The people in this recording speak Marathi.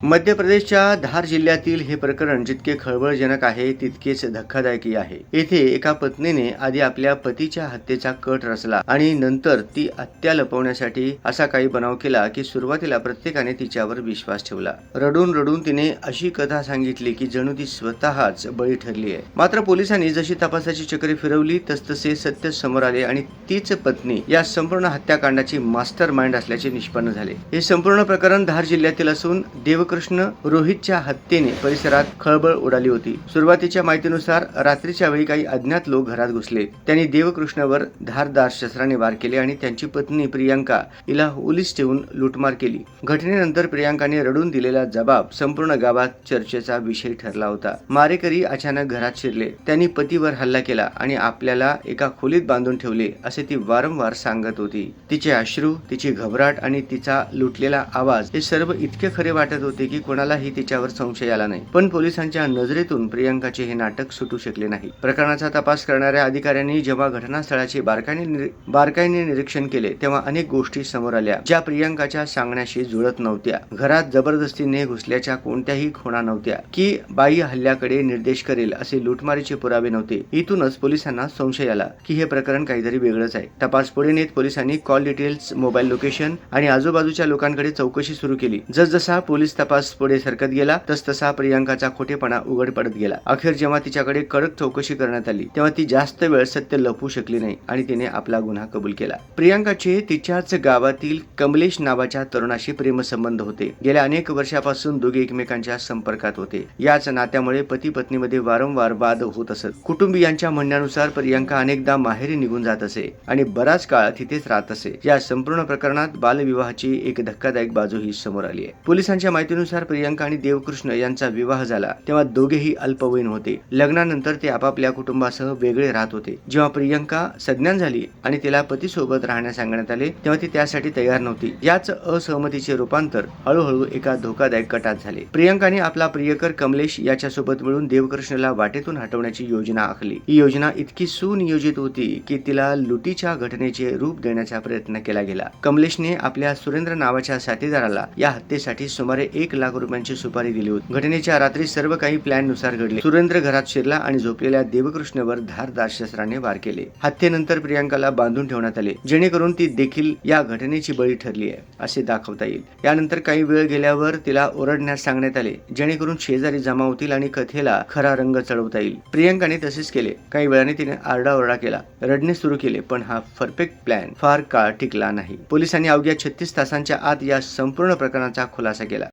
मध्य प्रदेशच्या धार जिल्ह्यातील हे प्रकरण जितके खळबळजनक आहे तितकेच धक्कादायकही आहे। येथे एका पत्नीने आधी आपल्या पतीच्या हत्येचा कट रचला आणि नंतर ती हत्या लपवण्यासाठी असा काही बनाव केला की सुरुवातीला प्रत्येकाने तिच्यावर विश्वास ठेवला। रडून रडून तिने अशी कथा सांगितली की जणू ती स्वतःच बळी ठरली आहे। मात्र पोलिसांनी जशी तपासाची चक्रे फिरवली तसतसे सत्य समोर आले आणि तीच पत्नी या संपूर्ण हत्याकांडाची मास्टर माइंड असल्याचे निष्पन्न झाले। हे संपूर्ण प्रकरण धार जिल्ह्यातील असून देवकृष्ण रोहितच्या हत्येने परिसरात खळबळ उडाली होती। सुरुवातीच्या माहितीनुसार रात्रीच्या वेळी काही अज्ञात लोक घरात घुसले। त्यांनी देवकृष्णवर धारदार शस्त्राने वार केले आणि त्यांची पत्नी प्रियांका हिला ओलीस ठेवून लूटमार केली। घटनेनंतर प्रियांकाने रडून दिलेला जबाब संपूर्ण गावात चर्चेचा विषय ठरला होता। मारेकरी अचानक घरात शिरले, त्यांनी पतीवर हल्ला केला आणि आपल्याला एका खोलीत बांधून ठेवले असे ती वारंवार सांगत होती। तिचे अश्रू, तिची घबराट आणि तिचा लुटलेला आवाज हे सर्व इतके खरे वाटत होते की कोणालाही तिच्यावर संशय आला नाही। पण पोलिसांच्या नजरेतून प्रियांकाचे हे नाटक सुटू शकले नाही। प्रकरणाचा तपास करणाऱ्या अधिकाऱ्यांनी जेव्हा घटनास्थळाचे बारकाईने निरीक्षण केले तेव्हा अनेक गोष्टी समोर आल्या ज्या प्रियांकाच्या सांगण्याशी जुळत नव्हत्या। घरात जबरदस्तीने घुसल्याच्या कोणत्याही खुणा नव्हत्या की बाई हल्ल्याकडे निर्देश करेल असे लुटमारीचे पुरावे नव्हते। इथूनच पोलिसांना संशय आला की हे प्रकरण काहीतरी वेगळंच आहे। तपास पुढे नेत पोलिसांनी कॉल डिटेल्स, मोबाईल लोकेशन आणि आजूबाजूच्या लोकांकडे चौकशी सुरू केली। जसजसा पोलीस तपास पुढे सरकत गेला तसतसा प्रियांकाचा खोटेपणा उघड पडत गेला। अखेर जेव्हा तिच्याकडे कडक चौकशी करण्यात आली तेव्हा ती जास्त वेळ सत्य लपवू शकली नाही आणि तिने आपला गुन्हा कबूल केला। प्रियांकाचे तिच्याच गावातील कमलेश नावाच्या तरुणाशी प्रेमसंबंध होते। गेल्या अनेक वर्षापासून दोघे एकमेकांच्या संपर्कात होते। याच नात्यामुळे पती पत्नीमध्ये वारंवार वाद होत असत। कुटुंबियांच्या म्हणण्यानुसार प्रियांका अनेकदा माहेरी निघून जात असे आणि बराच काळ तिथेच राहत असे। या संपूर्ण प्रकरणात बालविवाहाची एक धक्कादायक बाजू ही समोर आली आहे। पोलिसांच्या माहितीनुसार प्रियांका आणि देवकृष्ण यांचा विवाह झाला तेव्हा दोघेही अल्पवयीन होते। लग्नानंतर ते आपापल्या कुटुंबासह वेगळे राहत होते। जेव्हा प्रियांका सज्ञान झाली आणि तिला पतीसोबत राहण्यास सांगण्यात आले तेव्हा ती त्यासाठी तयार नव्हती। याच असहमतीचे रूपांतर हळूहळू एका धोकादायक कटात झाले। प्रियांकाने आपला प्रियकर कमलेश याच्यासोबत मिळून देवकृष्णला वाटेतून हटवण्याची योजना आखली। ही योजना इतकी सुनियोजित होती की तिला लुटीच्या घटनेचे रूप देण्याचा प्रयत्न केला गेला। कमलेशने आपल्या सुरेंद्र नावाच्या साथीदाराला या हत्येसाठी सुमारे 1 लाख रुपयांची सुपारी दिली होती। घटनेच्या रात्री सर्व काही प्लॅन नुसार घडले। सुरेंद्र घरात शिरला आणि झोपलेल्या देवकृष्णवर धारदार शस्त्राने वार केले। हत्येनंतर प्रियांकाला बांधून ठेवण्यात आले जेणेकरून ती देखील या घटनेची बळी ठरली आहे असे दाखवता येईल। यानंतर काही वेळ गेल्यावर तिला ओरडण्यास सांगण्यात आले जेणेकरून शेजारी जमा होतील आणि कथेला खरा रंग चढवता येईल। प्रियांकाने तसेच केले। काही वेळाने तिने आरडाओरडा केला, रडणे सुरू केले, पण हा परफेक्ट प्लॅन फार काळ टिकला नाही। पोलिसांनी अवघ्या 36 तासांच्या आत या संपूर्ण प्रकरणाचा खुलासा केला।